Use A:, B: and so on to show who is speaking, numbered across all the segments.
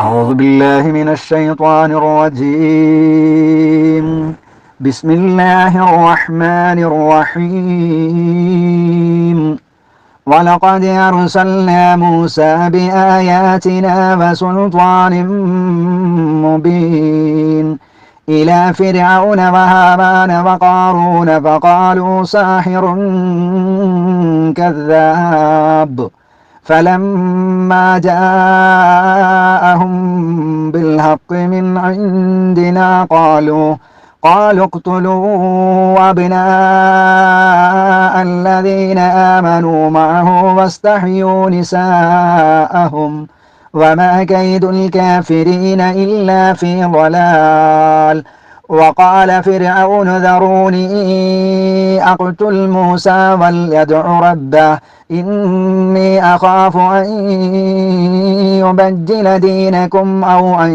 A: أعوذ بالله من الشيطان الرجيم. بسم الله الرحمن الرحيم. ولقد أرسلنا موسى بآياتنا وسلطان مبين إلى فرعون وهامان وقارون فقالوا ساحر كذاب فلما جاءهم بالحق من عندنا قالوا اقتلوا أبناء الذين آمنوا معه واستحيوا نساءهم وما كيد الكافرين إلا في ضلال. وقال فرعون ذروني أقتل موسى وليدع ربه إني أخاف أن يبدل دينكم أو أن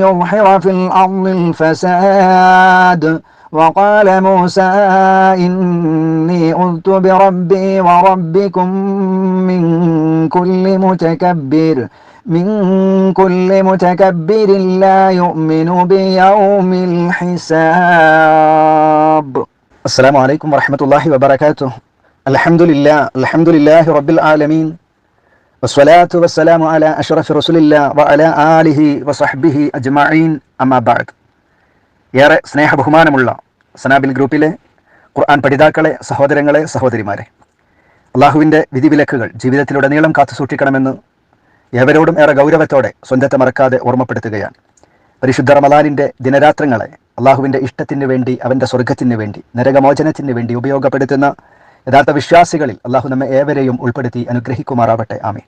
A: يظهر في الأرض الفساد. وقال موسى إني عذت بربي وربكم من كل متكبر لا يؤمن بيوم الحساب. السلام عليكم ورحمة الله وبركاته. الحمد لله رب العالمين والصلاة والسلام على أشرف رسول الله وعلى آله وصحبه أجمعين أما بعد. ഏറെ സ്നേഹബഹുമാനമുള്ള സനാബിൽ ഗ്രൂപ്പിലെ ഖുർആൻ പഠിതാക്കളെ, സഹോദരങ്ങളെ, സഹോദരിമാരെ, അള്ളാഹുവിൻ്റെ വിധിവിലക്കുകൾ ജീവിതത്തിലുടനീളം കാത്തു സൂക്ഷിക്കണമെന്ന് ഏവരോടും ഏറെ ഗൗരവത്തോടെ സ്വന്തത്തെ മറക്കാതെ ഓർമ്മപ്പെടുത്തുകയാണ്. പരിശുദ്ധ റമളാനിൻ്റെ ദിനരാത്രങ്ങളെ അള്ളാഹുവിൻ്റെ ഇഷ്ടത്തിന് വേണ്ടി, അവൻ്റെ സ്വർഗത്തിന് വേണ്ടി, നരകമോചനത്തിന് വേണ്ടി ഉപയോഗപ്പെടുത്തുന്ന യഥാർത്ഥ വിശ്വാസികളിൽ അള്ളാഹു നമ്മെ ഏവരെയും ഉൾപ്പെടുത്തി അനുഗ്രഹിക്കുമാറാവട്ടെ. ആമീൻ.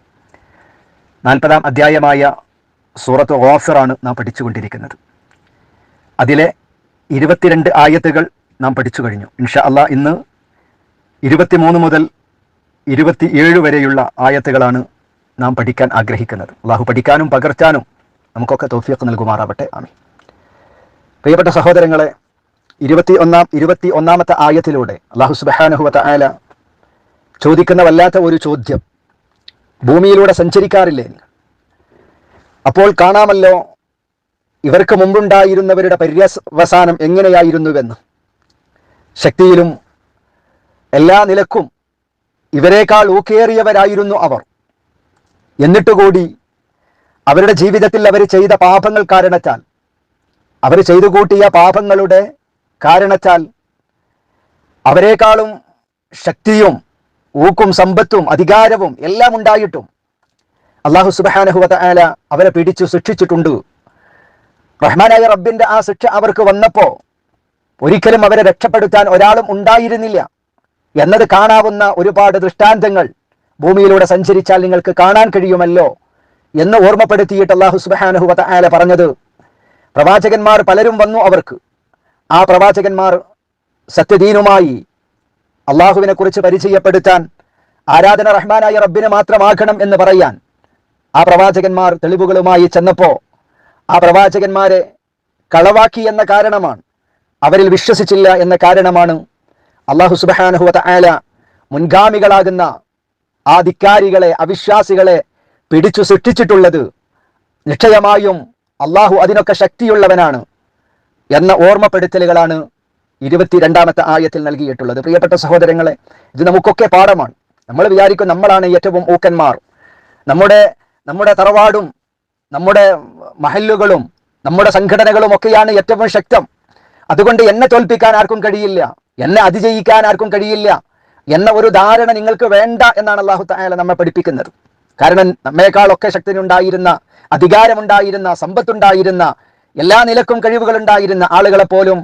A: 40-ാം അധ്യായമായ സൂറത്ത് ഗാഫിറാണ് നാം പഠിച്ചുകൊണ്ടിരിക്കുന്നത്. അതിലെ 22 ആയത്തുകൾ നാം പഠിച്ചു കഴിഞ്ഞു. ഇൻഷാ അള്ളാഹ് ഇന്ന് 23 മുതൽ 27 വരെയുള്ള ആയത്തുകളാണ് നാം പഠിക്കാൻ ആഗ്രഹിക്കുന്നത്. അള്ളാഹു പഠിക്കാനും പകർത്താനും നമുക്കൊക്കെ തൗഫീഖ് നൽകുമാറാവട്ടെ. ആമീൻ. പ്രിയപ്പെട്ട സഹോദരങ്ങളെ, 21-ാമത്തെ ആയത്തിലൂടെ അള്ളാഹു സുബ്ഹാനഹു വ തആല ചോദിക്കുന്ന വല്ലാത്ത ഒരു ചോദ്യം. ഭൂമിയിലൂടെ സഞ്ചരിക്കാറില്ലേ? അപ്പോൾ കാണാമല്ലോ ഇവർക്ക് മുമ്പുണ്ടായിരുന്നവരുടെ പര്യവസാനം എങ്ങനെയായിരുന്നുവെന്ന്. ശക്തിയിലും എല്ലാ നിലക്കും ഇവരെക്കാൾ ഊക്കേറിയവരായിരുന്നു അവർ. എന്നിട്ടുകൂടി അവരുടെ ജീവിതത്തിൽ അവർ ചെയ്ത പാപങ്ങൾ കാരണത്താൽ, അവർ ചെയ്തു കൂട്ടിയ പാപങ്ങളുടെ കാരണത്താൽ അവരെക്കാളും ശക്തിയും ഊക്കും സമ്പത്തും അധികാരവും എല്ലാം ഉണ്ടായിട്ടും അല്ലാഹു സുബ്ഹാനഹു വ തആല അവരെ പിടിച്ചു ശിക്ഷിച്ചിട്ടുണ്ട്. റഹ്മാനായ റബ്ബിന്റെ ആ ശിക്ഷ അവർക്ക് വന്നപ്പോ ഒരിക്കലും അവരെ രക്ഷപ്പെടുത്താൻ ഒരാളും ഉണ്ടായിരുന്നില്ല എന്നത് കാണാവുന്ന ഒരുപാട് ദൃഷ്ടാന്തങ്ങൾ ഭൂമിയിലൂടെ സഞ്ചരിച്ചാൽ നിങ്ങൾക്ക് കാണാൻ കഴിയുമല്ലോ എന്ന് ഓർമ്മപ്പെടുത്തിയിട്ട് അല്ലാഹു സുബ്ഹാനഹു വ തആല പറഞ്ഞത്, പ്രവാചകന്മാർ പലരും വന്നു അവർക്ക്. ആ പ്രവാചകന്മാർ സത്യദീനുമായി അള്ളാഹുവിനെ കുറിച്ച് പരിചയപ്പെടുത്താൻ, ആരാധന റഹ്മാനായ റബ്ബിനെ മാത്രമാകണം എന്ന് പറയാൻ ആ പ്രവാചകന്മാർ തെളിവുകളുമായി ചെന്നപ്പോ ആ പ്രവാചകന്മാരെ കളവാക്കി എന്ന കാരണമാണ്, അവരിൽ വിശ്വസിച്ചില്ല എന്ന കാരണമാണ് അല്ലാഹു സുബ്ഹാനഹു വ തആല മുൻഗാമികളാകുന്ന ആ ധിക്കാരികളെ, അവിശ്വാസികളെ പിടിച്ചു സൃഷ്ടിച്ചിട്ടുള്ളത്. നിശ്ചയമായും അള്ളാഹു അതിനൊക്കെ ശക്തിയുള്ളവനാണ് എന്ന ഓർമ്മപ്പെടുത്തലുകളാണ് 22-ാമത്തെ ആയത്തിൽ നൽകിയിട്ടുള്ളത്. പ്രിയപ്പെട്ട സഹോദരങ്ങളെ, ഇത് നമുക്കൊക്കെ പാഠമാണ്. നമ്മൾ വിചാരിക്കും നമ്മളാണ് ഏറ്റവും ഊക്കന്മാർ, നമ്മുടെ തറവാടും നമ്മുടെ മഹല്ലുകളും നമ്മുടെ സംഘടനകളും ഒക്കെയാണ് ഏറ്റവും ശക്തം, അതുകൊണ്ട് എന്നെ തോൽപ്പിക്കാൻ ആർക്കും കഴിയില്ല, എന്നെ അതിജയിക്കാൻ ആർക്കും കഴിയില്ല എന്ന ഒരു ധാരണ നിങ്ങൾക്ക് വേണ്ട എന്നാണ് അല്ലാഹു തആല നമ്മെ പഠിപ്പിക്കുന്നത്. കാരണം നമ്മേക്കാളൊക്കെ ശക്തിയുണ്ടായിരുന്ന, അധികാരമുണ്ടായിരുന്ന, സമ്പത്തുണ്ടായിരുന്ന, എല്ലാ നിലക്കും കഴിവുകളുണ്ടായിരുന്ന ആളുകളെ പോലും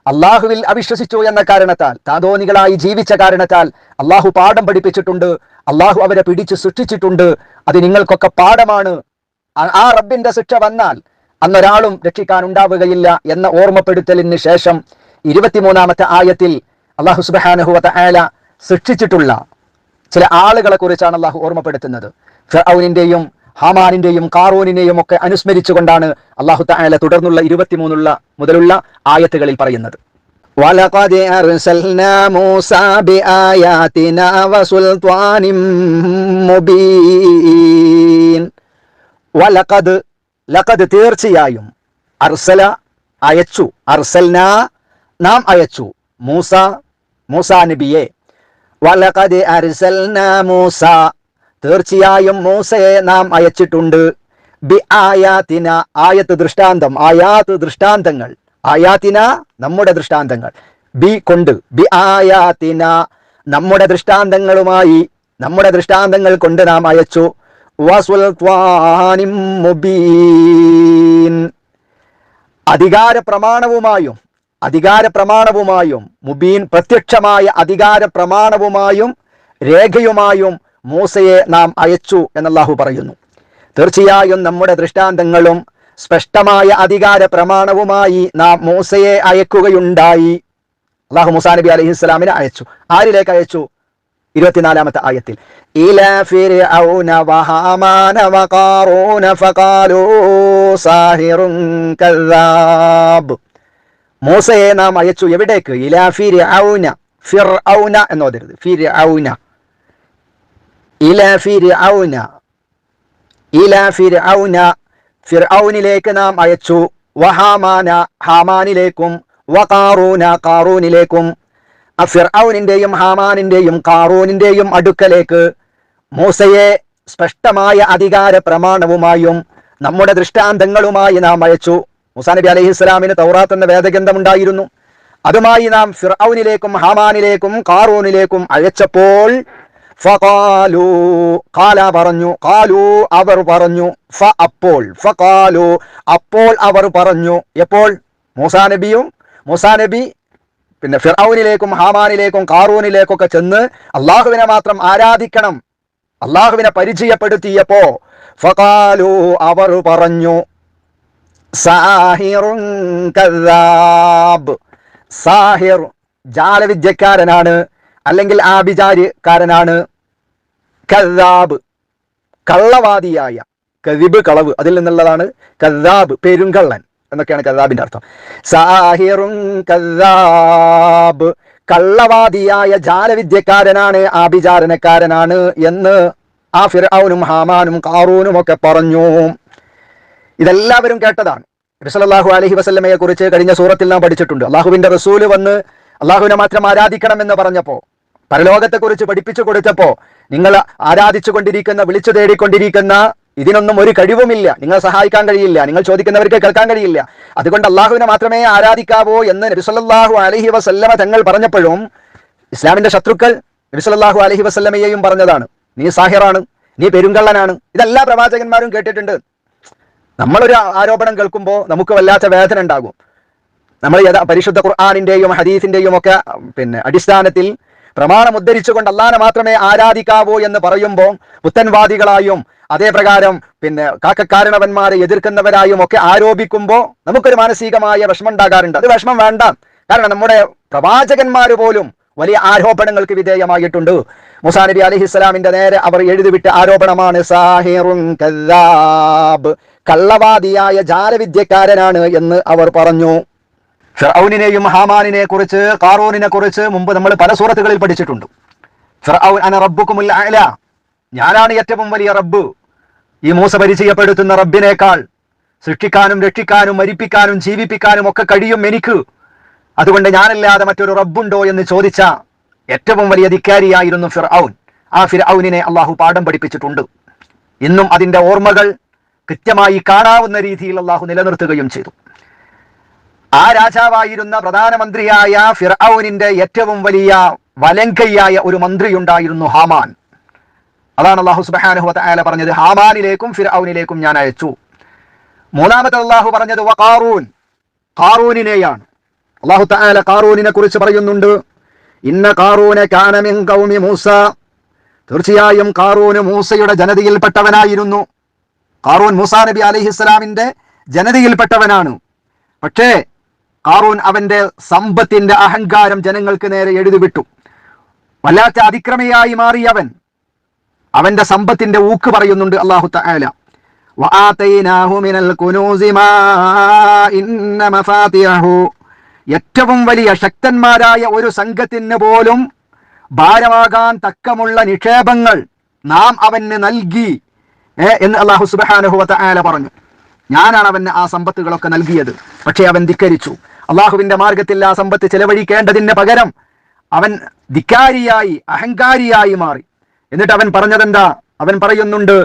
A: അള്ളാഹുവിൽ അവിശ്വസിച്ചു എന്ന കാരണത്താൽ, താതോനികളായി ജീവിച്ച കാരണത്താൽ അള്ളാഹു പാഠം പഠിപ്പിച്ചിട്ടുണ്ട്. അള്ളാഹു അവരെ പിടിച്ചു സൃഷ്ടിച്ചിട്ടുണ്ട്. അത് നിങ്ങൾക്കൊക്കെ പാഠമാണ്. ആ റബ്ബിന്റെ ശിക്ഷ വന്നാൽ അന്നൊരാളും രക്ഷിക്കാൻ ഉണ്ടാവുകയില്ല എന്ന ഓർമ്മപ്പെടുത്തലിന് ശേഷം 23-ാമത്തെ ആയത്തിൽ അല്ലാഹു സുബ്ഹാനഹു വ തആല ശിക്ഷിച്ചിട്ടുള്ള ചില ആളുകളെ കുറിച്ചാണ് അള്ളാഹു ഓർമ്മപ്പെടുത്തുന്നത്. ഫിർഔനിന്റെയും ഹാമാനിന്റെയും കാറൂനിനെയും ഒക്കെ അനുസ്മരിച്ചുകൊണ്ടാണ് അല്ലാഹു തആല തുടർന്നുള്ള 23 മുതലുള്ള ആയത്തുകളിൽ പറയുന്നത്. വലഖദ് അർസൽനാ മൂസാ ബിആയാതിനാ വസുൽത്വാനിൻ മുബീൻ. വലഖദ്, ലഖദ് തീർച്ചയായും, അർസല അയച്ചു, അർസൽനാ നാം അയച്ചു, മൂസാ നബിയെ. വലഖദ് അർസൽനാ മൂസ തീർച്ചയായും മൂസയെ നാം അയച്ചിട്ടുണ്ട്. ബി ആയാതിന ആയത്ത് ദൃഷ്ടാന്തം, ആയാത്ത് ദൃഷ്ടാന്തങ്ങൾ, ആയാതിന നമ്മുടെ ദൃഷ്ടാന്തങ്ങൾ, ബി കൊണ്ട്, ബി ആയാതിന നമ്മുടെ ദൃഷ്ടാന്തങ്ങളുമായി, നമ്മുടെ ദൃഷ്ടാന്തങ്ങൾ കൊണ്ട് നാം അയച്ചു. വസുൽത്വാനിൻ മുബീൻ അധികാര പ്രമാണവുമായും മുബീൻ പ്രത്യക്ഷമായ അധികാര പ്രമാണവുമായും രേഖയുമായും മൂസയെ നാം അയച്ചു എന്ന് അല്ലാഹു പറയുന്നു. തീർച്ചയായും നമ്മുടെ ദൃഷ്ടാന്തങ്ങളും സ്പഷ്ടമായ അധികാര പ്രമാണവുമായി നാം മൂസയെ അയക്കുകയുണ്ടായി. അല്ലാഹു മൂസാ നബി അലൈഹിസ്സലാമിനെ അയച്ചു. ആരിലേക്ക് അയച്ചു? 24-ാമത്തെ ആയത്തിൽ ഇലാ ഫിർഔന വഹാമാന വഖാറൂന ഫഖാലൂ സാഹിറുൻ കദ്ദാബ്. മൂസയെ നാം അയച്ചു എവിടേക്ക്? ഇലാ ഫിർഔന, ഫിർഔന എന്നോതരുത്, ഫിർഔന, ഇലാ ഫിർഔന, ഇലാ ഫിർഔന ഫിർഔനിലേക്ക് നാം അയച്ചു. വഹാമാന ഹാമാനിലേക്കും, വഖാറൂന ഖാറൂനിലേക്കും. ഫിർഔനിന്റെയും ഹാമാനിന്റെയും ഖാറൂനിന്റെയും അടുക്കലേക്ക് മൂസയെ സ്പഷ്ടമായ അധികാര പ്രമാണവുമായും നമ്മുടെ ദൃഷ്ടാന്തങ്ങളുമായി നാം അയച്ചു. മൂസാ നബി അലൈഹിസ്സലാമിന് തൗറാത്ത് എന്ന വേദഗ്രന്ഥം ഉണ്ടായിരുന്നു. അതുമായി നാം ഫിർഔനിലേക്കും ഹാമാനിലേക്കും ഖാറൂനിലേക്കും അയച്ചപ്പോൾ ഫഖാലു, ഖാല പറഞ്ഞു, ഖാലു അവർ പറഞ്ഞു, അപ്പോൾ, ഫഖാലു അപ്പോൾ അവർ പറഞ്ഞു. എപ്പോൾ? മൂസാ നബി പിന്നെ ഫിർഔനിലേക്കും ഹാമാനിലേക്കും ഖാറൂനിലേക്കൊക്കെ ചെന്ന് അള്ളാഹുവിനെ മാത്രം ആരാധിക്കണം, അള്ളാഹുവിനെ പരിചയപ്പെടുത്തിയപ്പോ ഫഖാലു അവർ പറഞ്ഞു, സാഹിറുൻ കദ്ദാബ്, സാഹിർ ജാലവിദ്യക്കാരനാണ്, അല്ലെങ്കിൽ ആഭിചാരക്കാരനാണ്, കദ്ദാബ് കള്ളവാദിയായ, കദിബ് കളവ്, അതിൽ നിന്നുള്ളതാണ് കദ്ദാബ് പെരുങ്കള്ളൻ എന്നൊക്കെയാണ് കദ്ദാബിന്റെ അർത്ഥം. സാഹിറുൻ കദ്ദാബ് കള്ളവാദിയായ ജാലവിദ്യക്കാരനാണ്, ആഭിചാരനക്കാരനാണ് എന്ന് ആ ഫിർഔനും ഹാമാനും ഖാറൂനും ഒക്കെ പറഞ്ഞു. ഇതെല്ലാവരും കേട്ടതാണ്. നബി സല്ലല്ലാഹു അലൈഹി വസല്ലമയെ കുറിച്ച് കഴിഞ്ഞ സൂറത്തിൽ നാം പഠിച്ചിട്ടുണ്ട്. അള്ളാഹുവിന്റെ റസൂല് വന്ന് അള്ളാഹുവിനെ മാത്രം ആരാധിക്കണം എന്ന് പറഞ്ഞപ്പോ, പരലോകത്തെക്കുറിച്ച് പഠിപ്പിച്ചു കൊടുത്തപ്പോ, നിങ്ങൾ ആരാധിച്ചു കൊണ്ടിരിക്കുന്ന, വിളിച്ചു തേടിക്കൊണ്ടിരിക്കുന്ന ഇതിനൊന്നും ഒരു കഴിവുമില്ല, നിങ്ങളെ സഹായിക്കാൻ കഴിയില്ല, നിങ്ങൾ ചോദിക്കുന്നവർക്ക് കേൾക്കാൻ കഴിയില്ല, അതുകൊണ്ട് അള്ളാഹുവിനെ മാത്രമേ ആരാധിക്കാവോ എന്ന് നബി സല്ലല്ലാഹു അലൈഹി വസല്ലമ തങ്ങൾ പറഞ്ഞപ്പോഴും ഇസ്ലാമിന്റെ ശത്രുക്കൾ നബി സല്ലല്ലാഹു അലൈഹി വസല്ലമയെയും പറഞ്ഞതാണ്, നീ സാഹിറാണ്, നീ പെരുങ്കള്ളനാണ്. ഇതെല്ലാ പ്രവാചകന്മാരും കേട്ടിട്ടുണ്ട്. നമ്മളൊരു ആരോപണം കേൾക്കുമ്പോൾ നമുക്ക് വല്ലാത്ത വേദന ഉണ്ടാകും. നമ്മൾ പരിശുദ്ധ ഖുർആനിന്റെയും ഹദീസിന്റെയും ഒക്കെ അടിസ്ഥാനത്തിൽ പ്രമാണം ഉദ്ധരിച്ചുകൊണ്ട് അല്ലാഹനെ മാത്രമേ ആരാധിക്കാവൂ എന്ന് പറയുമ്പോൾ പുത്തൻവാദികളായും അതേ പ്രകാരം കാക്കക്കാരണവന്മാരെ എതിർക്കുന്നവരായും ഒക്കെ ആരോപിക്കുമ്പോൾ നമുക്കൊരു മാനസികമായ വിഷമം ഉണ്ടാകാറുണ്ട്. അത് വിഷമം വേണ്ട, കാരണം നമ്മുടെ പ്രവാചകന്മാർ പോലും വലിയ ആരോപണങ്ങൾക്ക് വിധേയമായിട്ടുണ്ട്. മൂസാ നബി അലൈഹിസ്സലാമിന്റെ നേരെ അവർ എഴുതിവിട്ട ആരോപണമാണ് സാഹിറുൻ കദ്ദാബ്, കള്ളവാദിയായ ജാലവിദ്യക്കാരനാണ് എന്ന് അവർ പറഞ്ഞു. ഫിർഔനിനെയും ഹാമാനിനെ കുറിച്ച്, ഖാറൂനിനെ കുറിച്ച് മുമ്പ് നമ്മൾ പല സൂറത്തുകളിൽ പഠിച്ചിട്ടുണ്ട്. ഫിർഔൻ അന റബ്ബുക്കുമുൽ അഅ്ല, ഞാനാണ് ഏറ്റവും വലിയ റബ്ബ്. ഈ മൂസ പരിചയപ്പെടുത്തുന്ന റബ്ബിനേക്കാൾ സൃഷ്ടിക്കാനും രക്ഷിക്കാനും മരിപ്പിക്കാനും ജീവിപ്പിക്കാനും ഒക്കെ കഴിയും എനിക്ക്, അതുകൊണ്ട് ഞാനല്ലാതെ മറ്റൊരു റബ്ബുണ്ടോ എന്ന് ചോദിച്ച ഏറ്റവും വലിയ ധിക്കാരിയായിരുന്നു ഫിർഔൻ. ആ ഫിർഔനിനെ അള്ളാഹു പാഠം പഠിപ്പിച്ചിട്ടുണ്ട്. ഇന്നും അതിന്റെ ഓർമ്മകൾ കൃത്യമായി കാണാവുന്ന രീതിയിൽ അള്ളാഹു നിലനിർത്തുകയും ചെയ്തു. ആ രാജാവായിരുന്ന പ്രധാനമന്ത്രിയായ ഫിർഔനിന്റെ ഏറ്റവും വലിയ വലങ്കയ്യായ ഒരു മന്ത്രിയുണ്ടായിരുന്നു ഹാമാൻ. അതാണ് അല്ലാഹു സുബ്ഹാനഹു വ തആല പറഞ്ഞത്, ഹാമാനിലേക്കും ഫിർഔനിലേക്കും ഞാൻ അയച്ചു. മൂന്നാമത്തെ അല്ലാഹു പറഞ്ഞത് വഖാറൂൻ, ഖാറൂനിനെയാണ്. അല്ലാഹു തആല ഖാറൂനിനെ കുറിച്ച് പറയുന്നുണ്ട്, ഇന്ന ഖാറൂന കാന മിൻ ഖൗമി മൂസ, തീർച്ചയായും ഖാറൂൻ മൂസയുടെ ജനതയിൽപ്പെട്ടവനായിരുന്നു. ഖാറൂൻ മൂസാ നബി അലൈഹിസ്സലാമിന്റെ ജനതയിൽപ്പെട്ടവനാണ്. പക്ഷേ ഖാറൂൻ അവന്റെ സമ്പത്തിന്റെ അഹങ്കാരം ജനങ്ങൾക്ക് നേരെ എഴുതിവിട്ടു. വല്ലാത്ത അതിക്രമയായി മാറിയവൻ, അവന്റെ സമ്പത്തിന്റെ ഊക്ക് പറയുന്നുണ്ട് അല്ലാഹു തആല, വആതൈനാഹു മിനൽ കുനൂസി മാ ഇന്ന മഫാതിഹു, ഏറ്റവും വലിയ ശക്തന്മാരായ ഒരു സംഘത്തിന് പോലും ഭാരമാകാൻ തക്കമുള്ള നിക്ഷേപങ്ങൾ നാം അവന് നൽകി എന്ന് അല്ലാഹു സുബ്ഹാനഹു വ തആല പറഞ്ഞു. ഞാനാണ് അവന് ആ സമ്പത്തുകളൊക്കെ നൽകിയത്. പക്ഷേ അവൻ ധിക്കരിച്ചു. അള്ളാഹുവിന്റെ മാർഗത്തിൽ ആ സമ്പത്ത് ചെലവഴിക്കേണ്ടതിന് പകരം അവൻ ധിക്കാരിയായി, അഹങ്കാരിയായി മാറി. എന്നിട്ട് അവൻ പറഞ്ഞതെന്താ? അവൻ പറയുന്നുണ്ട്,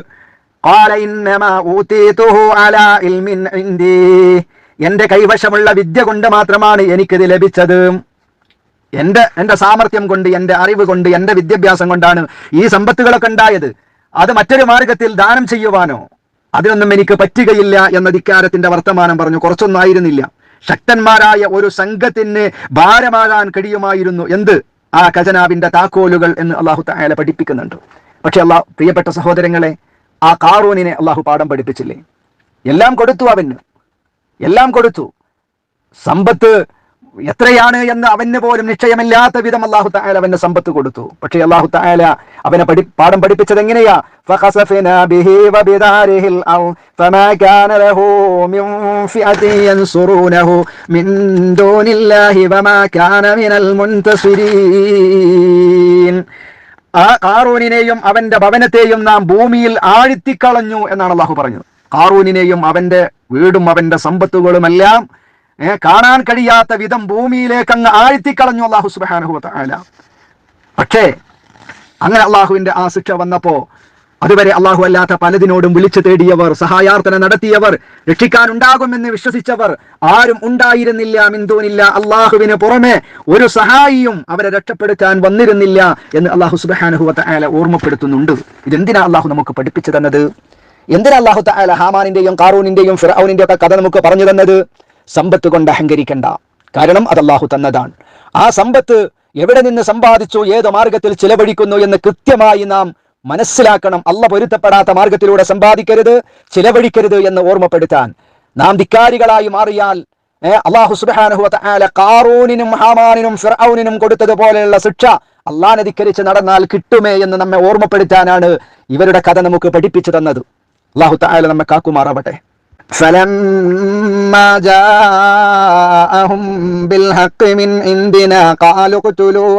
A: ഖാല ഇന്നമാ ഊതീതുഹു അലാ ഇൽമിൻ ഇൻദീ, എന്റെ കൈവശമുള്ള വിദ്യ കൊണ്ട് മാത്രമാണ് എനിക്കിത് ലഭിച്ചത്. എന്റെ സാമർത്ഥ്യം കൊണ്ട്, എന്റെ അറിവ് കൊണ്ട്, എന്റെ വിദ്യാഭ്യാസം കൊണ്ടാണ് ഈ സമ്പത്തുകളൊക്കെ ഉണ്ടായത്. അത് മറ്റൊരു മാർഗത്തിൽ ദാനം ചെയ്യുവാനോ അതിനൊന്നും എനിക്ക് പറ്റുകയില്ല എന്ന ധിക്കാരത്തിന്റെ വർത്തമാനം പറഞ്ഞു. കുറച്ചൊന്നായിരുന്നില്ല, ശക്തന്മാരായ ഒരു സംഘത്തിന് ഭാരമാകാൻ കഴിയുമായിരുന്നു എന്ത്? ആ ഖജനാവിന്റെ താക്കോലുകൾ എന്ന് അല്ലാഹു തആല പഠിപ്പിക്കുന്നുണ്ട്. പക്ഷെ പ്രിയപ്പെട്ട സഹോദരങ്ങളെ, ആ ഖാറൂനിനെ അല്ലാഹു പാഠം പഠിപ്പിച്ചില്ലേ? എല്ലാം കൊടുത്തു, അവന് എല്ലാം കൊടുത്തു. സമ്പത്ത് എത്രയാണ് എന്ന് അവന് പോലും നിശ്ചയമില്ലാത്ത വിധം അല്ലാഹു തആല അവന് സമ്പത്ത് കൊടുത്തു. പക്ഷേ അല്ലാഹു തആല അവനെ പാഠം പഠിപ്പിച്ചത് എങ്ങനെയാ? ഫഖസഫനാ ബിഹി വബിദാരിഹിൽ ഔ ഫമാ കാന ലഹു മിൻ ഫിഅതി യൻസുറൂനഹു മിൻ ദൂനില്ലാഹി വമാ കാന മിനൽ മുൻതസിരീൻ. ആ ഖാറൂനിനെയും അവന്റെ ഭവനത്തെയും നാം ഭൂമിയിൽ ആഴ്ത്തിക്കളഞ്ഞു എന്നാണ് അല്ലാഹു പറഞ്ഞത്. ഖാറൂനിനെയും അവന്റെ വീടും അവന്റെ സമ്പത്തുകളുമെല്ലാം കാണാൻ കഴിയാത്ത വിധം ഭൂമിയിലേക്ക് അങ്ങ് ആഴ്ത്തിക്കളഞ്ഞു അല്ലാഹു സുബ്ഹാനഹു വ തആല. പക്ഷേ അങ്ങനെ അള്ളാഹുവിന്റെ ആ ശിക്ഷ വന്നപ്പോ അതുവരെ അള്ളാഹു അല്ലാത്ത പലതിനോടും വിളിച്ചു തേടിയവർ, സഹായാർത്ഥന നടത്തിയവർ, രക്ഷിക്കാനുണ്ടാകുമെന്ന് വിശ്വസിച്ചവർ ആരും ഉണ്ടായിരുന്നില്ല. മിൻ ദൂനില്ല, അള്ളാഹുവിന് പുറമെ ഒരു സഹായിയും അവരെ രക്ഷപ്പെടുത്താൻ വന്നിരുന്നില്ല എന്ന് അള്ളാഹു സുബ്ഹാനഹു വ തആല ഓർമ്മപ്പെടുത്തുന്നുണ്ട്. ഇതെന്തിനാ അള്ളാഹു നമുക്ക് പഠിപ്പിച്ചു തന്നത്? എന്തിനാ അള്ളാഹു തആല ഹാമാനിന്റെയും ഖാറൂനിന്റെയും ഫിർഔനിന്റെയും ഒക്കെ കഥ നമുക്ക് പറഞ്ഞു തന്നത്? സമ്പത്ത് കൊണ്ട് അഹങ്കരിക്കണ്ട, കാരണം അത് അല്ലാഹു തന്നതാണ്. ആ സമ്പത്ത് എവിടെ നിന്ന് സമ്പാദിച്ചു, ഏത് മാർഗത്തിൽ ചിലവഴിക്കുന്നു എന്ന് കൃത്യമായി നാം മനസ്സിലാക്കണം. അല്ല പൊരുത്തപ്പെടാത്ത മാർഗത്തിലൂടെ സമ്പാദിക്കരുത്, ചിലവഴിക്കരുത് എന്ന് ഓർമ്മപ്പെടുത്താൻ. നാം ധിക്കാരികളായി മാറിയാൽ അല്ലാഹു സുബ്ഹാനഹു വ തആല ഖാറൂനിനും ഹാമാനിനും ഫിർഔനിനും കൊടുത്തതുപോലെയുള്ള ശിക്ഷ അല്ലാഹനെ ധിക്കരിച്ച് നടന്നാൽ കിട്ടുമേ എന്ന് നമ്മെ ഓർമ്മപ്പെടുത്താനാണ് ഇവരുടെ കഥ നമുക്ക് പഠിപ്പിച്ചു തന്നത്. അല്ലാഹു തആല നമ്മെ കാക്കുമാറാവട്ടെ. فلما جاءهم بالحق من عندنا قالوا اقتلوا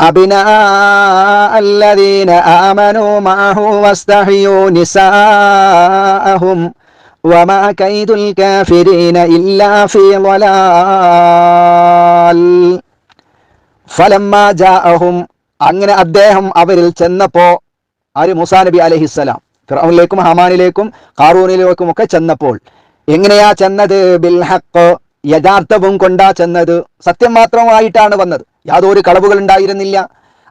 A: أبناء الذين آمنوا معه واستحيوا نساءهم وما كيد الكافرين إلا في ضلال. فلما جاءهم, അങ്ങനെ അദ്ദേഹം അവരിൽ ചെന്നപ്പോ, ആര്? മൂസാ നബി അലൈഹിസ്സലാം ഫിർഔനിലേക്കും ഹാമാനിലേക്കും ഖാറൂനിലേക്കും ഒക്കെ ചെന്നപ്പോൾ എങ്ങനെയാ ചെന്നത്? ബിൽ ഹഖ്, യഥാർത്ഥവും കൊണ്ടാ ചെന്നത്. സത്യം മാത്രമായിട്ടാണ് വന്നത്, യാതൊരു കളവുകൾ ഉണ്ടായിരുന്നില്ല.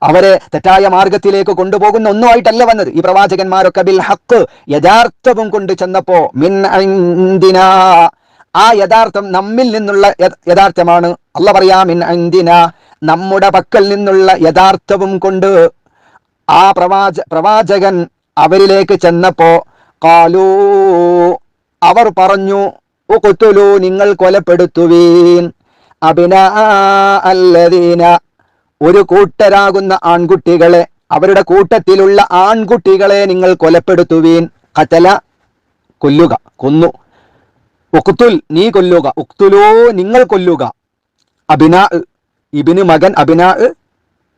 A: അവരെ തെറ്റായ മാർഗത്തിലേക്ക് കൊണ്ടുപോകുന്ന ഒന്നുമായിട്ടല്ല വന്നത് ഈ പ്രവാചകന്മാരൊക്കെ. ബിൽ ഹഖ്, യഥാർത്ഥവും കൊണ്ട് ചെന്നപ്പോ മിൻ ഇൻദിനാ, ആ യഥാർത്ഥം നമ്മിൽ നിന്നുള്ള യഥാർത്ഥമാണ്. അല്ലാഹു പറയാ മിൻ ഇൻദിനാ, നമ്മുടെ പക്കൽ നിന്നുള്ള യഥാർത്ഥവും കൊണ്ട് ആ പ്രവാചകൻ അവരിലേക്ക് ചെന്നപ്പോ ഖാലൂ, അവർ പറഞ്ഞു, ഉഖ്തുലൂ, നിങ്ങൾ കൊലപ്പെടുത്തുവീൻ, അബ്നാ അല്ലദീന, ഒരു കൂട്ടരാകുന്ന ആൺകുട്ടികളെ, അവരുടെ കൂട്ടത്തിലുള്ള ആൺകുട്ടികളെ നിങ്ങൾ കൊലപ്പെടുത്തുവീൻ. ഖതല, കൊല്ലുക, കൊന്നു. ഉഖ്തുൽ, നീ കൊല്ലുക. ഉഖ്തുലൂ, നിങ്ങൾ കൊല്ലുക. അബ്നാ, ഇബ്നു മകൻ, അബ്നാ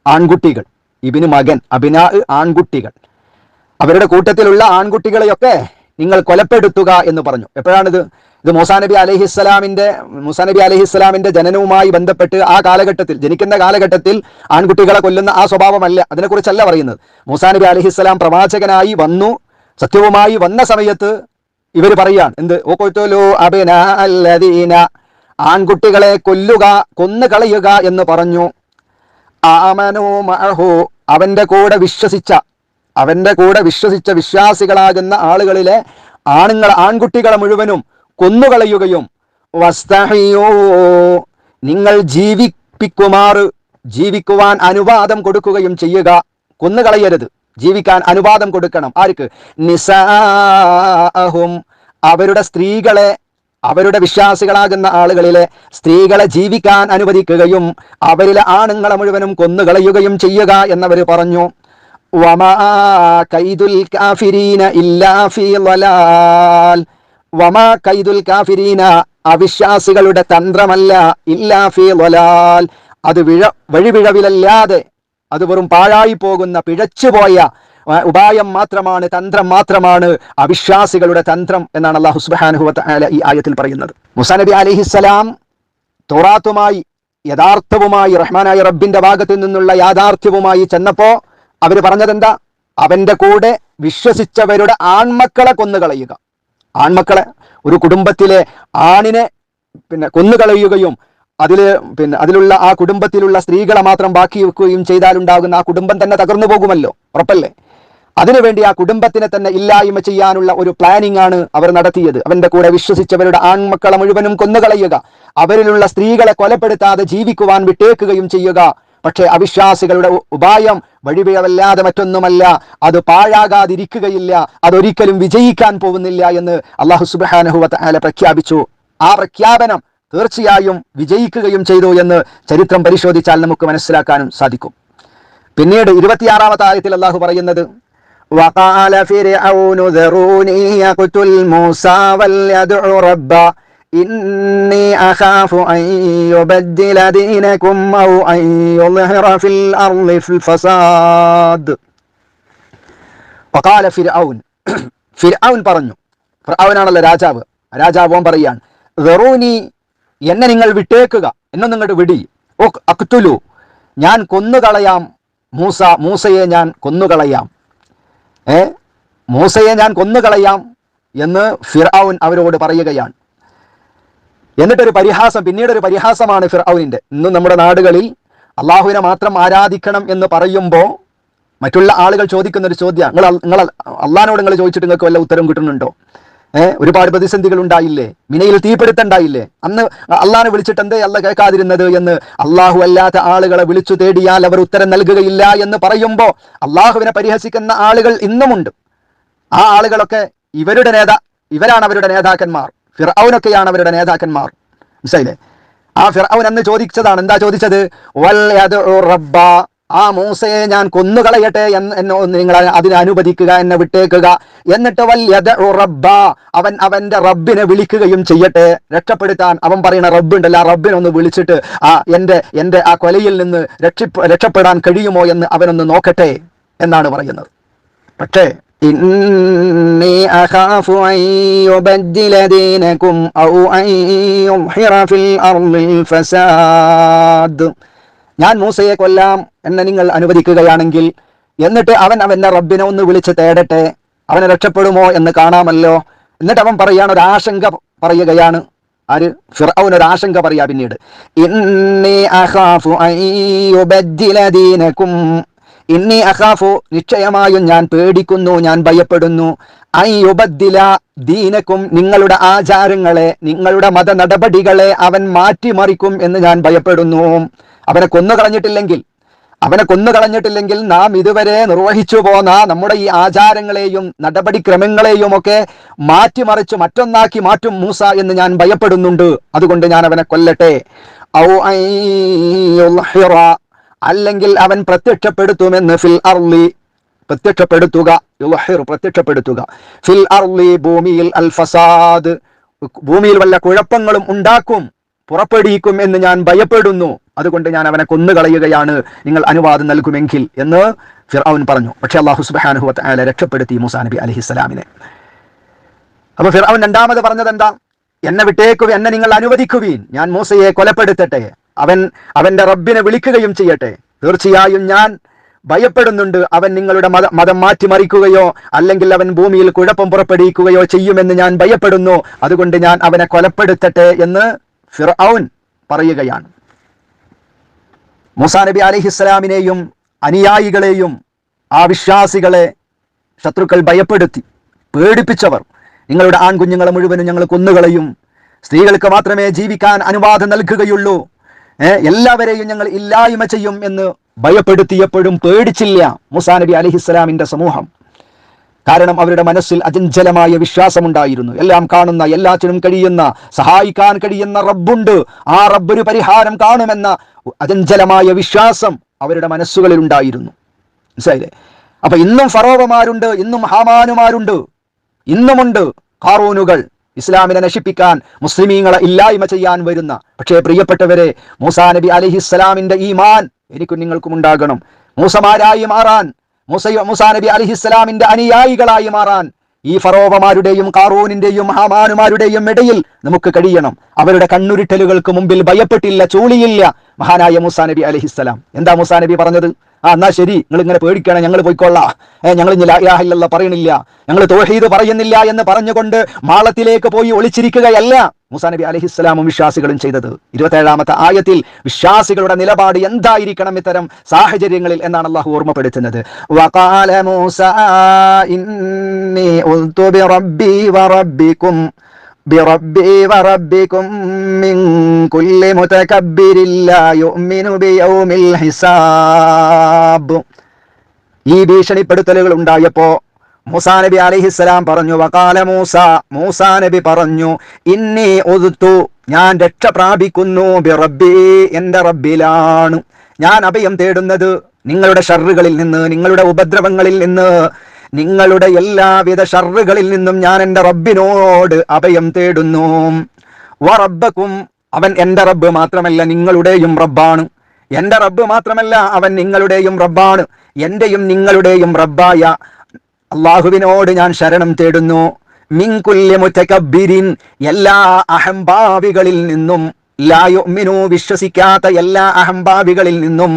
A: ആൺകുട്ടികൾ, ഇബ്നു മകൻ, അബ്നാ ആൺകുട്ടികൾ, അവരുടെ കൂട്ടത്തിലുള്ള ആൺകുട്ടികളെയൊക്കെ നിങ്ങൾ കൊലപ്പെടുത്തുക എന്ന് പറഞ്ഞു. എപ്പോഴാണിത്? ഇത് മൂസാ നബി അലൈഹിസ്സലാമിന്റെ ജനനവുമായി ബന്ധപ്പെട്ട് ആ കാലഘട്ടത്തിൽ, ജനിക്കുന്ന കാലഘട്ടത്തിൽ ആൺകുട്ടികളെ കൊല്ലുന്ന ആ സ്വഭാവമല്ല, അതിനെക്കുറിച്ചല്ല പറയുന്നത്. മൂസാ നബി അലൈഹിസ്സലാം പ്രവാചകനായി വന്നു, സത്യവുമായി വന്ന സമയത്ത് ഇവർ പറയാണ് എന്ത്? ഉഖ്തുലൂ അബ്നാ അല്ലദീന, ആൺകുട്ടികളെ കൊല്ലുക, കൊന്നു കളയുക എന്ന് പറഞ്ഞു. ആമനൂ മഅഹു, അവന്റെ കൂടെ വിശ്വസിച്ച വിശ്വാസികളാകുന്ന ആളുകളിലെ ആൺകുട്ടികളെ മുഴുവനും കൊന്നുകളയുകയും, വസ്തഹിയൂ, നിങ്ങൾ ജീവിക്കുവാൻ അനുവാദം കൊടുക്കുകയും ചെയ്യുക. കൊന്നുകളയരുത്, ജീവിക്കാൻ അനുവാദം കൊടുക്കണം. ആർക്ക്? നിസാഅഹും, അവരുടെ സ്ത്രീകളെ, അവരുടെ വിശ്വാസികളാകുന്ന ആളുകളിലെ സ്ത്രീകളെ ജീവിക്കാൻ അനുവദിക്കുകയും അവരിലെ ആണുങ്ങളെ മുഴുവനും കൊന്നുകളയുകയും ചെയ്യുക എന്നവർ പറഞ്ഞു. വമാ കൈദുൽ കാഫിരീന ഇല്ലാ ഫീ ളലാൽ, വമാ കൈദുൽ കാഫിരീന, അവിശ്വാസികളുടെ തന്ത്രമല്ല, ഇല്ലാ ഫീ ളലാൽ, അത് വഴിപിഴവിലല്ലാതെ അത് വെറും പാഴായി പോകുന്ന പിഴച്ചുപോയ ഉപായം മാത്രമാണ്, തന്ത്രം മാത്രമാണ് അവിശ്വാസികളുടെ തന്ത്രം എന്നാണ് അല്ലാഹു സുബ്ഹാനഹു വ തആല ഈ ആയത്തിൽ പറയുന്നത്. മൂസാ നബി അലൈഹിസ്സലാം തൗറാത്തുമായി യഥാർത്ഥവുമായി റഹ്മാനായ റബ്ബിന്റെ ഭാഗത്തു നിന്നുള്ള യാഥാർത്ഥ്യവുമായി ചെന്നപ്പോ അവര് പറഞ്ഞതെന്താ? അവന്റെ കൂടെ വിശ്വസിച്ചവരുടെ ആൺമക്കളെ കൊന്നുകളയുക. ആൺമക്കളെ, ഒരു കുടുംബത്തിലെ ആണിനെ കൊന്നുകളയുകയും അതിലുള്ള ആ കുടുംബത്തിലുള്ള സ്ത്രീകളെ മാത്രം ബാക്കി വെക്കുകയും ചെയ്താലുണ്ടാകുന്ന ആ കുടുംബം തന്നെ തകർന്നു പോകുമല്ലോ, ഉറപ്പല്ലേ? അതിനുവേണ്ടി ആ കുടുംബത്തിനെ തന്നെ ഇല്ലായ്മ ചെയ്യാനുള്ള ഒരു പ്ലാനിംഗ് ആണ് അവർ നടത്തിയത്. അവന്റെ കൂടെ വിശ്വസിച്ചവരുടെ ആൺമക്കളെ മുഴുവനും കൊന്നുകളയുക, അവരിലുള്ള സ്ത്രീകളെ കൊലപ്പെടുത്താതെ ജീവിക്കുവാൻ വിട്ടേക്കുകയും ചെയ്യുക. പക്ഷേ അവിശ്വാസികളുടെ ഉപായം വഴിപിഴവല്ലാതെ മറ്റൊന്നുമല്ല, അത് പാഴാകാതിരിക്കുകയില്ല, അതൊരിക്കലും വിജയിക്കാൻ പോകുന്നില്ല എന്ന് അല്ലാഹു സുബ്ഹാനഹു വ തആല പ്രഖ്യാപിച്ചു. ആ പ്രഖ്യാപനം തീർച്ചയായും വിജയിക്കുകയും ചെയ്തു എന്ന് ചരിത്രം പരിശോധിച്ചാൽ നമുക്ക് മനസ്സിലാക്കാനും സാധിക്കും. പിന്നീട് 26-ാമത്തെ ആയത്തിൽ അല്ലാഹു പറയുന്നത്, വഖാല ഫിർഔനു ദറൂനി യഖ്തുൽ മൂസാ വൽയദ്ഉ റബ്ബ ഇന്നി അഖാഫു അൻ യുബദ്ദില ദീനകും ഔ അൻ യുദ്ഹിറ ഫിൽ അർളി ഫിൽ ഫസാദ്. വഖാല ഫിർഔൻ, ഫിർഔൻ പറഞ്ഞു, ഫിർഔനാണല്ലോ രാജാവ്, രാജാവോൻ പറയാണ്, ദറൂനി, എന്നെ നിങ്ങൾ വിട്ടേക്കുക, എന്നെ നിങ്ങളുടെ വിടി, അഖ്തുലു, ഞാൻ കൊന്നുകളയാം മൂസയെ ഞാൻ കൊന്നുകളയാം, മൂസയെ ഞാൻ കൊന്നുകളയാം എന്ന് ഫിർഔൻ അവരോട് പറയുകയാണ്. എന്നിട്ടൊരു പരിഹാസം, പിന്നീടൊരു പരിഹാസമാണ് ഫിർഔനിന്റെ. ഇന്നും നമ്മുടെ നാടുകളിൽ അള്ളാഹുവിനെ മാത്രം ആരാധിക്കണം എന്ന് പറയുമ്പോൾ മറ്റുള്ള ആളുകൾ ചോദിക്കുന്ന ഒരു ചോദ്യം, നിങ്ങൾ അള്ളാഹിനോട് നിങ്ങൾ ചോദിച്ചിട്ട് നിങ്ങൾക്ക് വല്ല ഉത്തരം കിട്ടുന്നുണ്ടോ? ഒരുപാട് പ്രതിസന്ധികൾ ഉണ്ടായില്ലേ, മിനയിൽ തീപിടുത്തുണ്ടായില്ലേ, അന്ന് അള്ളാഹിനെ വിളിച്ചിട്ട് എന്തേ അല്ല കേൾക്കാതിരുന്നത് എന്ന് അള്ളാഹു അല്ലാത്ത ആളുകളെ വിളിച്ചു തേടിയാൽ അവർ ഉത്തരം നൽകുകയില്ല എന്ന് പറയുമ്പോൾ അള്ളാഹുവിനെ പരിഹസിക്കുന്ന ആളുകൾ ഇന്നുമുണ്ട്. ആ ആളുകളൊക്കെ ഇവരാണ് അവരുടെ നേതാക്കന്മാർ, ഫിർഔനൊക്കെയാണ് അവരുടെ നേതാക്കന്മാർ. മനസ്സിലായില്ലേ? ആ ഫിർഔൻ അന്ന് ചോദിച്ചതാണ്, എന്താ ചോദിച്ചത്? വൽയദ്ഉ റബ്ബ, ആ മൂസയെ ഞാൻ കൊന്നുകളയട്ടെ എന്ന് നിങ്ങൾ അതിനെ അനുവദിക്കുക, എന്നെ വിട്ടേക്കുക. എന്നിട്ട് വൽയദ്ഉ റബ്ബ, അവൻ അവന്റെ റബ്ബിനെ വിളിക്കുകയും ചെയ്യട്ടെ, രക്ഷപ്പെടുത്താൻ. അവൻ പറയുന്ന റബ്ബുണ്ടല്ലോ, ആ റബ്ബിനൊന്ന് വിളിച്ചിട്ട് എന്റെ ആ കൊലയിൽ നിന്ന് രക്ഷപ്പെടാൻ കഴിയുമോ എന്ന് അവനൊന്ന് നോക്കട്ടെ എന്നാണ് പറയുന്നത്. പക്ഷേ ഇന്നി അഖാഫു അൻ യുബദ്ദില ദീനകും ഔ അൻ യുദ്ഹിറ ഫിൽ അർളിൽ ഫസാദ്, ഞാൻ മൂസയെ കൊല്ലാം, എന്നെ നിങ്ങൾ അനുവദിക്കുകയാണെങ്കിൽ, എന്നിട്ട് അവൻ അവന്റെ റബ്ബിനെ ഒന്ന് വിളിച്ച് തേടട്ടെ, അവനെ രക്ഷപ്പെടുമോ എന്ന് കാണാമല്ലോ. എന്നിട്ട് അവൻ പറയാണ്, ഒരു ആശങ്ക പറയുകയാണ്. ആര്? ഫിർഔൻ ഒരു ആശങ്ക പറയാ പിന്നീട്, ഇന്നി അഖാഫു അൻ യുബദ്ദില ദീനകും, ഇന്നി അഖാഫു, നിശ്ചയമായും ഞാൻ പേടിക്കുന്നു, ഞാൻ ഭയപ്പെടുന്നു, അൻ യുബദ്ദില ദീനകും, നിങ്ങളുടെ ആചാരങ്ങളെ, നിങ്ങളുടെ മത നടപടികളെ അവൻ മാറ്റിമറിക്കും എന്ന് ഞാൻ ഭയപ്പെടുന്നു. അവനെ കൊന്നുകളഞ്ഞിട്ടില്ലെങ്കിൽ നാം ഇതുവരെ നിർവഹിച്ചു പോന്ന നമ്മുടെ ഈ ആചാരങ്ങളെയും നടപടിക്രമങ്ങളെയും ഒക്കെ മാറ്റിമറിച്ച് മറ്റൊന്നാക്കി മാറ്റും മൂസ എന്ന് ഞാൻ ഭയപ്പെടുന്നുണ്ട്. അതുകൊണ്ട് ഞാൻ അവനെ കൊല്ലട്ടെ. ഔ അൻ യുദ്ഹിറ, അല്ലെങ്കിൽ അവൻ പ്രത്യക്ഷപ്പെടുത്തുമെന്ന്, ഫിൽ അർളി, പ്രത്യക്ഷപ്പെടുത്തുക, യുദ്ഹിറു, പ്രത്യക്ഷപ്പെടുത്തുക, ഫിൽ അർളി, ഭൂമിയിൽ, അൽ ഫസാദ്, ഭൂമിയിൽ വല്ല കുഴപ്പങ്ങളും ഉണ്ടാക്കും, പുറപ്പെടിക്കും എന്ന് ഞാൻ ഭയപ്പെടുന്നു. അതുകൊണ്ട് ഞാൻ അവനെ കൊന്നുകളയുകയാണ്, നിങ്ങൾ അനുവാദം നൽകുമെങ്കിൽ എന്ന് ഫിർഔൻ പറഞ്ഞു. പക്ഷെ അല്ലാഹു സുബ്ഹാനഹു വ തആല രക്ഷപ്പെടുത്തി മൂസാ നബി അലൈഹിസ്സലാമിനെ. അപ്പൊ ഫിർഔൻ രണ്ടാമത് പറഞ്ഞത് എന്താ? എന്നെ വിട്ടേക്കുക, എന്നെ നിങ്ങൾ അനുവദിക്കുവീൻ, ഞാൻ മൂസയെ കൊലപ്പെടുത്തട്ടെ, അവന്റെ റബ്ബിനെ വിളിക്കുകയും ചെയ്യട്ടെ. തീർച്ചയായും ഞാൻ ഭയപ്പെടുന്നുണ്ട്, അവൻ നിങ്ങളുടെ മതം മാറ്റിമറിക്കുകയോ അല്ലെങ്കിൽ അവൻ ഭൂമിയിൽ കുഴപ്പം പുറപ്പെടുവിക്കുകയോ ചെയ്യുമെന്ന് ഞാൻ ഭയപ്പെടുന്നു. അതുകൊണ്ട് ഞാൻ അവനെ കൊലപ്പെടുത്തട്ടെ എന്ന് ഫിർഔൻ പറയുകയാണ്. മൂസാ നബി അലൈഹിസ്സലാമിനെയും അനുയായികളെയും ആ വിശ്വാസികളെ ശത്രുക്കൾ ഭയപ്പെടുത്തി, പേടിപ്പിച്ചവർ, നിങ്ങളുടെ ആൺകുഞ്ഞുങ്ങളെ മുഴുവനും ഞങ്ങൾ കൊന്നുകളയും, സ്ത്രീകൾക്ക് മാത്രമേ ജീവിക്കാൻ അനുവാദം നൽകുകയുള്ളൂ, എല്ലാവരെയും ഞങ്ങൾ ഇല്ലായ്മ ചെയ്യും എന്ന് ഭയപ്പെടുത്തിയപ്പോഴും പേടിച്ചില്ല മൂസാ നബി അലൈഹിസ്സലാമിന്റെ സമൂഹം. കാരണം അവരുടെ മനസ്സിൽ അചഞ്ചലമായ വിശ്വാസമുണ്ടായിരുന്നു. എല്ലാം കാണുന്ന, എല്ലാറ്റിനും കഴിയുന്ന, സഹായിക്കാൻ കഴിയുന്ന റബ്ബുണ്ട്, ആ റബ്ബൊരു പരിഹാരം കാണുമെന്ന അചഞ്ചലമായ വിശ്വാസം അവരുടെ മനസ്സുകളിൽ ഉണ്ടായിരുന്നു. മനസ്സിലായില്ലേ? അപ്പൊ ഇന്നും ഫറോവമാരുണ്ട്, ഇന്നും ഹാമാനുമാരുണ്ട്, ഇന്നുമുണ്ട് ഖാറൂനുകൾ, ഇസ്ലാമിനെ നശിപ്പിക്കാൻ, മുസ്ലിമീങ്ങളെ ഇല്ലായ്മ ചെയ്യാൻ വരുന്ന. പക്ഷേ പ്രിയപ്പെട്ടവരെ, മൂസാ നബി അലൈഹിസ്സലാമിന്റെ ഈമാൻ എനിക്കും നിങ്ങൾക്കും ഉണ്ടാകണം. മൂസമാരായി മാറാൻ, മൂസാ നബി അലൈഹിസ്സലാമിന്റെ അനുയായികളായി മാറാൻ ഈ ഫറോവമാരുടെയും കാറൂനിന്റെയും ഹാമാനുമാരുടെയും ഇടയിൽ നമുക്ക് കഴിയണം. അവരുടെ കണ്ണുരുട്ടലുകൾക്ക് മുമ്പിൽ ഭയപ്പെട്ടില്ല, ചൂളിയില്ല മഹാനായ മൂസാ നബി അലൈഹിസ്സലാം. എന്താ മൂസാ നബി പറഞ്ഞത്? എന്നാ ശരി, നിങ്ങൾ ഇങ്ങനെ പേടിക്കണം, ഞങ്ങൾ പോയിക്കൊള്ളാം, ഞങ്ങൾ ലാ ഇലാഹ ഇല്ലല്ലാഹ് പറയണില്ല, ഞങ്ങൾ തൗഹീദ് പറയുന്നില്ല എന്ന് പറഞ്ഞുകൊണ്ട് മാളത്തിലേക്ക് പോയി ഒളിച്ചിരിക്കുകയല്ല മൂസാ നബി അലൈഹിസ്സലാമും വിശ്വാസികളും ചെയ്തത്. 27-ാമത്തെ ആയത്തിൽ വിശ്വാസികളുടെ നിലപാട് എന്തായിരിക്കണം ഇത്തരം സാഹചര്യങ്ങളിൽ എന്നാണ് അള്ളാഹു ഓർമ്മപ്പെടുത്തുന്നത്. വഖാല മൂസാ ഇന്നി ഉൽതു ബിറബ്ബി വറബ്ബികും മിൻ കുല്ലി മുതകബ്ബിരിൻ ലാ യുഅ്മിനു ബിയൗമിൽ ഹിസാബ്. ഈ ഭീഷണിപ്പെടുത്തലുകൾ ഉണ്ടായപ്പോ മൂസാ നബി അലൈഹിസ്സലാം പറഞ്ഞു, വഖാല മൂസാ നബി പറഞ്ഞു, ഇന്നി ഉദ്തു, ഞാൻ രക്ഷ പ്രാപിക്കുന്നു, ബിറബ്ബി, എന്റെ റബ്ബിലാണ് ഞാൻ അഭയം തേടുന്നത്. നിങ്ങളുടെ ഷർറുകളിൽ നിന്ന്, നിങ്ങളുടെ ഉപദ്രവങ്ങളിൽ നിന്ന്, നിങ്ങളുടെ എല്ലാവിധ ഷർറുകളിൽ നിന്നും ഞാൻ എന്റെ റബ്ബിനോട് അഭയം തേടുന്നു. വറബ്ബക്കും, അവൻ എന്റെ റബ്ബ് മാത്രമല്ല നിങ്ങളുടെയും റബ്ബാണ്. എന്റെ റബ്ബ് മാത്രമല്ല, അവൻ നിങ്ങളുടെയും റബ്ബാണ്. എന്റെയും നിങ്ങളുടെയും റബ്ബായ അള്ളാഹുവിനോട് ഞാൻ ശരണം തേടുന്നു. മിൻ കുല്ലി മുതകബ്ബിരിൻ, എല്ലാ അഹംഭാവികളിൽ നിന്നും, ലാ യുഅ്മിനു, വിശ്വസിക്കാത്ത എല്ലാ അഹംഭാവികളിൽ നിന്നും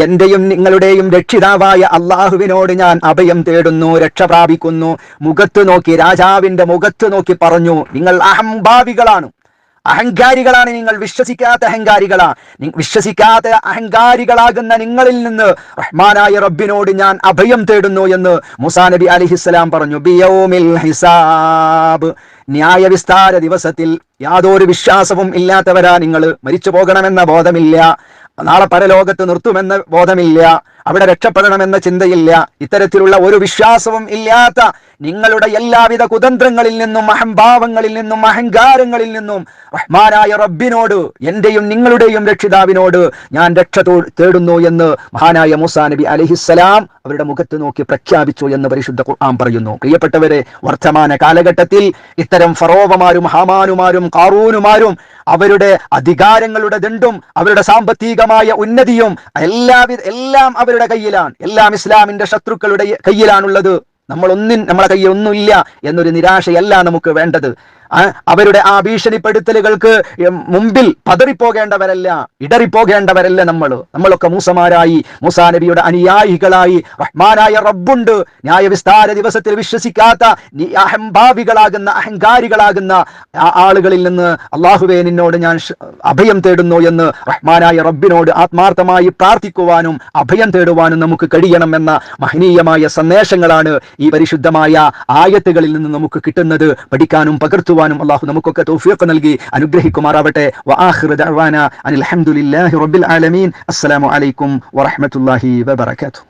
A: എന്റെയും നിങ്ങളുടെയും രക്ഷിതാവായ അള്ളാഹുവിനോട് ഞാൻ അഭയം തേടുന്നു, രക്ഷ പ്രാപിക്കുന്നു. മുഖത്ത് നോക്കി, രാജാവിന്റെ മുഖത്ത് നോക്കി പറഞ്ഞു, നിങ്ങൾ അഹംഭാവികളാണ്, അഹങ്കാരികളാണ് നിങ്ങൾ, വിശ്വസിക്കാത്ത അഹങ്കാരികളാകുന്ന നിങ്ങളിൽ നിന്ന് റഹ്മാനായ റബ്ബിനോട് ഞാൻ അഭയം തേടുന്നു എന്ന് മൂസാ നബി അലൈഹിസ്സലാം പറഞ്ഞു. ബിയൗമിൽ ഹിസാബ്, ന്യായവിസ്താര ദിവസത്തിൽ യാതൊരു വിശ്വാസവും ഇല്ലാത്തവരാ നിങ്ങൾ. മരിച്ചു പോകണമെന്ന ബോധമില്ല, നാളെ പരലോകത്ത് നിർത്തുമെന്ന ബോധമില്ല, അവിടെ രക്ഷപ്പെടണമെന്ന ചിന്തയില്ല, ഇത്തരത്തിലുള്ള ഒരു വിശ്വാസവും ഇല്ലാത്ത നിങ്ങളുടെ എല്ലാവിധ കുതന്ത്രങ്ങളിൽ നിന്നും, അഹംഭാവങ്ങളിൽ നിന്നും, അഹങ്കാരങ്ങളിൽ നിന്നും റഹ്മാനായ റബ്ബിനോട്, എന്റെയും നിങ്ങളുടെയും രക്ഷിതാവിനോട് ഞാൻ രക്ഷ തേടുന്നു എന്ന് മഹാനായ മൂസാ നബി അലൈഹിസ്സലാം അവരുടെ മുഖത്ത് നോക്കി പ്രഖ്യാപിച്ചു എന്ന് പരിശുദ്ധ ഖുർആൻ പറയുന്നു. പ്രിയപ്പെട്ടവരെ, വർത്തമാന കാലഘട്ടത്തിൽ ഇത്തരം ഫറോവമാരും ഹാമാനുമാരും കാറൂനുമാരും അവരുടെ അധികാരങ്ങളുടെ ദണ്ടും അവരുടെ സാമ്പത്തികമായ ഉന്നതിയും എല്ലാം അവരുടെ കയ്യിലാണ്. എല്ലാം ഇസ്ലാമിന്റെ ശത്രുക്കളുടെ കയ്യിലാണുള്ളത്. നമ്മളെ കയ്യിൽ ഒന്നുമില്ല എന്നൊരു നിരാശയല്ല നമുക്ക് വേണ്ടത്. അവരുടെ ആ ഭീഷണിപ്പെടുത്തലുകൾക്ക് മുമ്പിൽ പതറിപ്പോകേണ്ടവരല്ല, ഇടറിപ്പോകേണ്ടവരല്ല. നമ്മളൊക്കെ മൂസമാരായി, മൂസാ നബിയുടെ അനുയായികളായി, റഹ്മാനായ റബ്ബുണ്ട്, ന്യായവിസ്താര ദിവസത്തിൽ വിശ്വസിക്കാത്ത അഹംഭാവികളാകുന്ന, അഹങ്കാരികളാകുന്ന ആളുകളിൽ നിന്ന് അള്ളാഹുവേ നിന്നോട് ഞാൻ അഭയം തേടുന്നു എന്ന് റഹ്മാനായ റബ്ബിനോട് ആത്മാർത്ഥമായി പ്രാർത്ഥിക്കുവാനും അഭയം തേടുവാനും നമുക്ക് കഴിയണമെന്ന മഹനീയമായ സന്ദേശങ്ങളാണ് ഈ പരിശുദ്ധമായ ആയത്തുകളിൽ നിന്ന് നമുക്ക് കിട്ടുന്നത്. പഠിക്കാനും പകർത്തുവാനും അല്ലാഹു നമുക്കൊക്കെ തൗഫീഖ് നൽകി അനുഗ്രഹിക്കുമാറാവട്ടെ. വആഖിറു ദഅവാന അനിൽ ഹംദുലില്ലാഹി റബ്ബിൽ ആലമീൻ. അസ്സലാമു അലൈക്കും വറഹ്മത്തുള്ളാഹി വബറകാതുഹു.